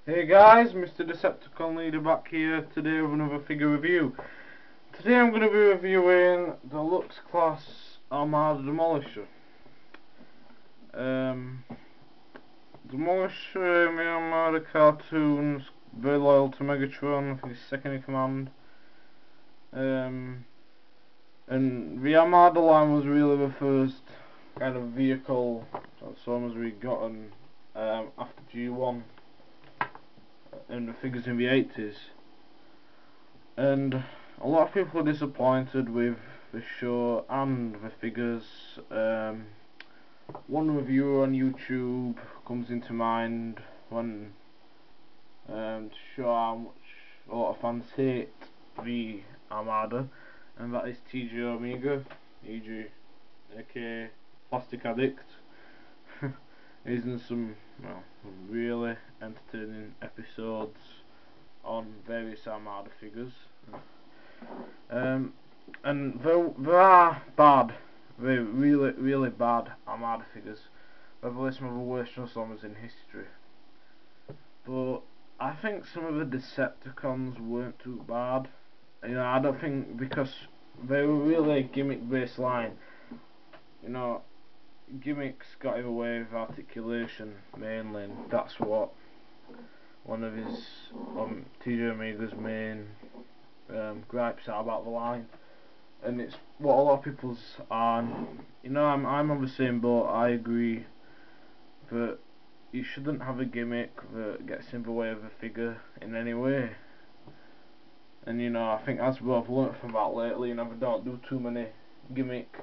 Hey guys, Mr. Decepticon Leader back here today with another figure review. Today I'm going to be reviewing Deluxe class Armada Demolisher. Demolisher in the Armada cartoons, very loyal to Megatron, I think he's second in command. And the Armada line was really the first kind of vehicle Transformers we gotten after G1. And the figures in the 80s, and a lot of people are disappointed with the show and the figures. One reviewer on YouTube comes into mind when to show how much a lot of fans hate the Armada, and that is TJ Omega, e.g. aka Plastic Addict. He's in some really entertaining episodes on various Armada figures, and there are bad, really bad Armada figures, probably some of the worst Transformers in history, but I think some of the Decepticons weren't too bad. I don't think, because they were really a gimmick based line. Gimmicks got in the way of articulation mainly, and that's what one of his TJ Omega's main gripes are about the line, and it's what a lot of people's are. I'm on the same boat. I agree that you shouldn't have a gimmick that gets in the way of a figure in any way, and I think that's what I've learnt from that lately. I don't do too many gimmick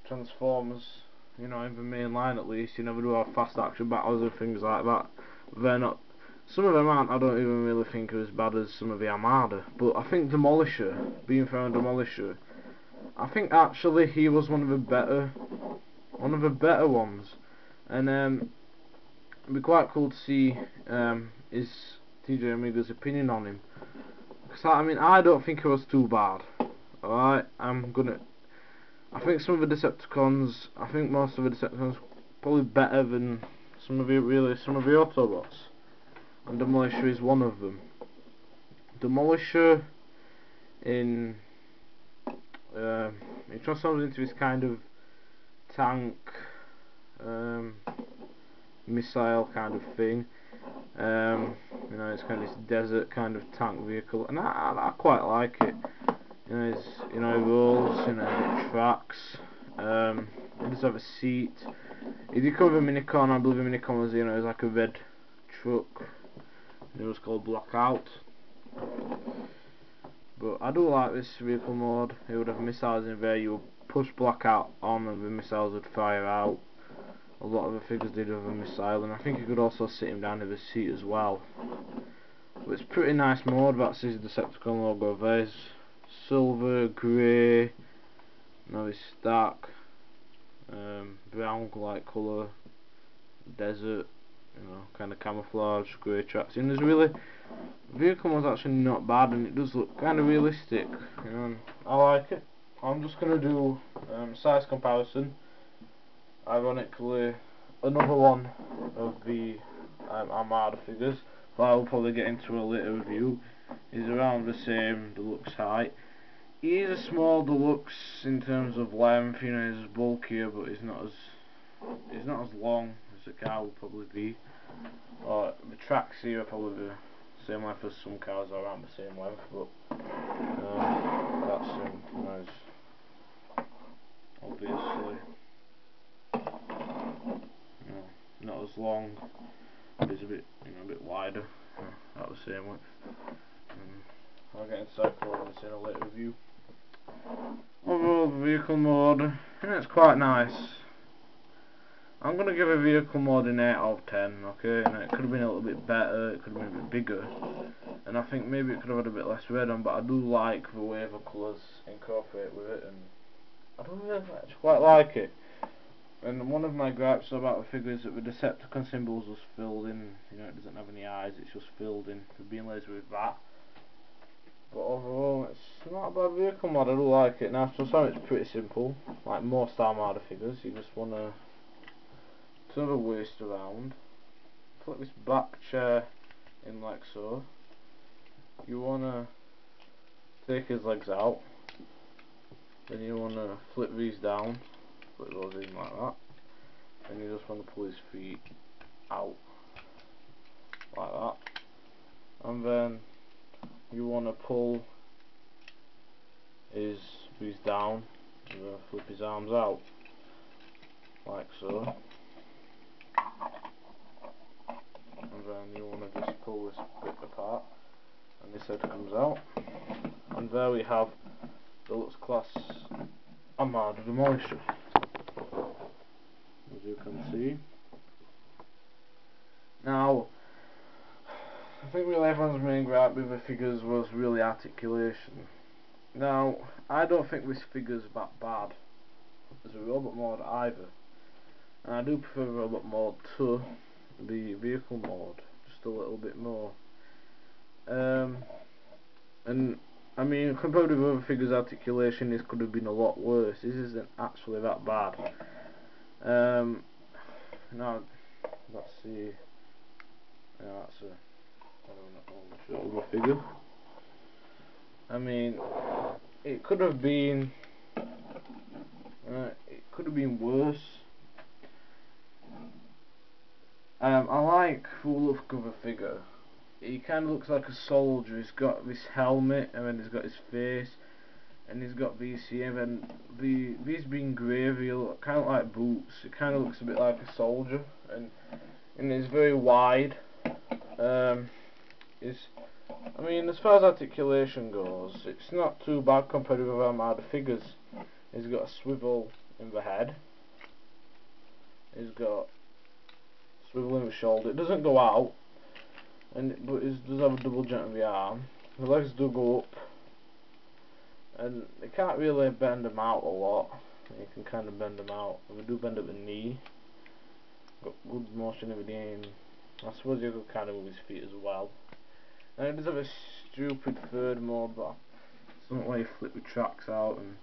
Transformers. In the main line at least. You never do have fast action battles and things like that. They're not. Some of them aren't. I don't even really think are as bad as some of the Armada. But I think Demolisher, being fair on Demolisher, I think actually he was one of the better ones. And it'd be quite cool to see his TJ Omega's opinion on him. Because I don't think it was too bad. Alright, I think some of the Decepticons, most of the Decepticons probably better than some of the Autobots, and Demolisher is one of them. Demolisher he transforms into this kind of tank, missile kind of thing. It's kind of this desert kind of tank vehicle, and I quite like it. He rolls, tracks, he does have a seat. He did come with a Minicon. I believe the Minicon was, it was like a red truck, and it was called Blackout. But I do like this vehicle mode. It would have missiles in there, you would push Blackout on and the missiles would fire out. A lot of the figures did have a missile, and I think you could also sit him down in the seat as well. But it's a pretty nice mode. That's his Decepticon logo. There's silver, grey, this dark brown like colour, desert, kind of camouflage, grey tracks. And the vehicle was actually not bad, and it does look kind of realistic. I like it. I'm just gonna do size comparison. Ironically, another one of the Armada figures, but I will probably get into a later review, is around the same Deluxe height. He is a small Deluxe in terms of length. He's bulkier, but he's not as long as the car will probably be. Or the tracks here are probably the same length as some cars, or around the same length, but that's obviously not as long. He's a bit wider. About the same width. I'll get inside for this in a later review. Overall, the vehicle mode, it's quite nice. I'm going to give a vehicle mode an 8 out of 10, okay? And it could have been a little bit better, it could have been a bit bigger, and I think maybe it could have had a bit less red on, but I do like the way the colours incorporate with it, and I don't really quite like it. And one of my gripes about the figure is that the Decepticon symbols was filled in, it doesn't have any eyes, it's just filled in. We're being lazy with that. But overall, it's not a bad vehicle mod. I do like it. Now, so it's pretty simple. Like most Armada figures, you just want to turn the waist around, put this back chair in like so. You wanna take his legs out, then you wanna flip these down, flip those in like that, and you just wanna pull his feet out like that, and then you wanna pull these down and then flip his arms out like so, and then you wanna just pull this bit apart and this head comes out, and there we have Deluxe class Armada Demolisher, as you can see. Now, I think really everyone's main gripe with the figures was really articulation. Now, I don't think this figure's that bad as a robot mode either, and I do prefer robot mode to the vehicle mode just a little bit more. And I mean, compared with other figures' articulation, this could have been a lot worse. This isn't actually that bad. Now, let's see. Yeah, that's a short of a figure. I mean, it could have been worse. I like the look of a figure. He kind of looks like a soldier. He's got this helmet, and then he's got his face, and he's got these here, and these being grey, they look kind of like boots. It kind of looks a bit like a soldier, and it's very wide. I mean, as far as articulation goes, it's not too bad compared with Armada figures. He's got a swivel in the head. He's got a swivel in the shoulder. It doesn't go out, but it does have a double joint in the arm. The legs do go up, and they can't really bend them out a lot. You can kind of bend them out. They do bend at the knee. Got good motion in the knee, and I suppose you could kind of move his feet as well. And it does have a stupid third mode, but something where you flip the tracks out, and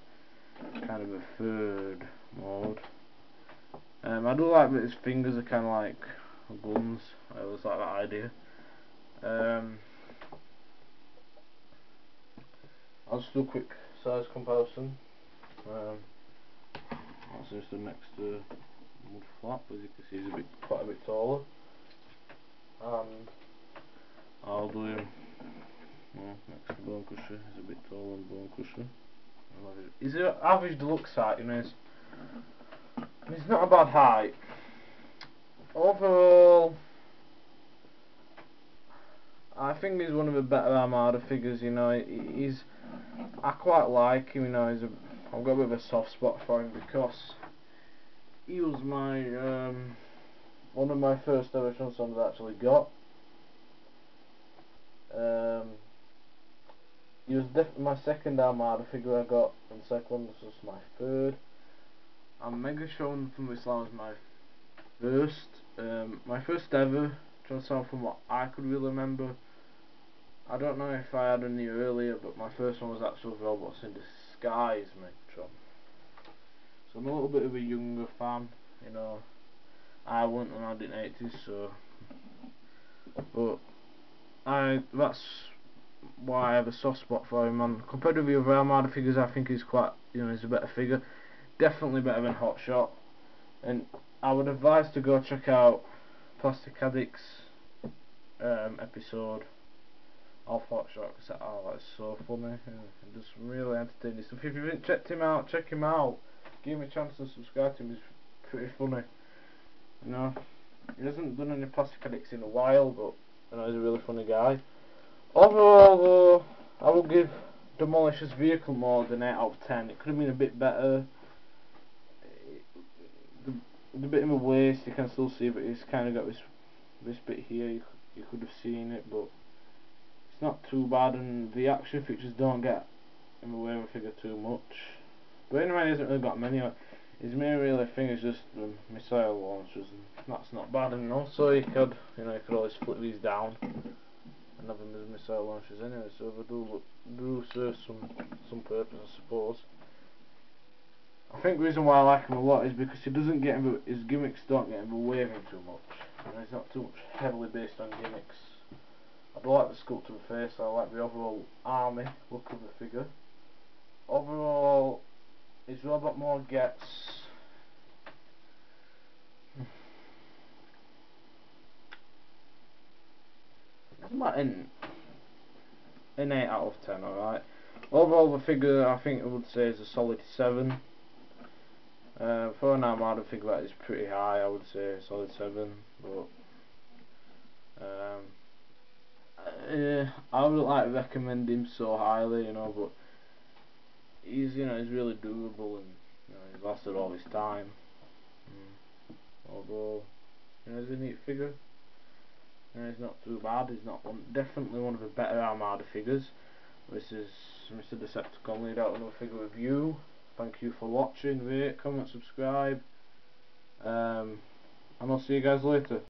kind of a third mode. I do like that his fingers are kind of like guns. I always like that idea. I'll just do a quick size comparison. That's just the next mud flap. As you can see, he's quite a bit taller, and I'll do him next to Bone Crusher. He's a bit taller than Bone Crusher. He's an average deluxe height, you know. He's not a bad height. Overall, I think he's one of the better Armada figures. You know, I quite like him. You know, I've got a bit of a soft spot for him because he was my one of my first ever Transformers I actually got. He was definitely my second Armada figure I got, and second was just my third. And Megatron from Islam was my first ever Transformer from what I could really remember. I don't know if I had any earlier, but my first one was actual Robots in Disguise Megatron. So I'm a little bit of a younger fan, you know. I went around in the 80s, so. But that's why I have a soft spot for him. And compared to the other Armada figures, I think he's quite, he's a better figure. Definitely better than Hotshot. And I would advise to go check out Plastic Addict's episode of Hotshot, because that's so funny and just really entertaining stuff. If you haven't checked him out, check him out. Give him a chance to subscribe to him. He's pretty funny. You know, he hasn't done any Plastic Addicts in a while, but he's a really funny guy. Overall, though, I will give Demolisher's vehicle mode an 8 out of 10. It could have been a bit better. The bit in the waist you can still see, but it's kind of got this bit here. You could have seen it, but it's not too bad, and the action features don't get in the way of the figure too much. But anyway, he hasn't really got many. His main really thing is just the missile launchers, and that's not bad. And also you could always flip these down and have them as missile launchers anyway. So they do serve some purpose, I suppose. I think the reason why I like him a lot is because he doesn't get his gimmicks don't get in the way of him too much. He's not too much heavily based on gimmicks. I do like the sculpt of the face, I like the overall army look of the figure. Overall, his robot mode gets about an 8 out of 10, alright. Overall the figure I think I would say is a solid 7. For an Armada figure that is pretty high, I would say a solid 7, but I wouldn't like recommend him so highly, you know, but he's really doable, and he's lasted all his time. Although he's a neat figure. He's not too bad. He's not definitely one of the better Armada figures. This is Mr. Decepticon laid out another figure review. Thank you for watching. Rate, comment, subscribe, and I'll see you guys later.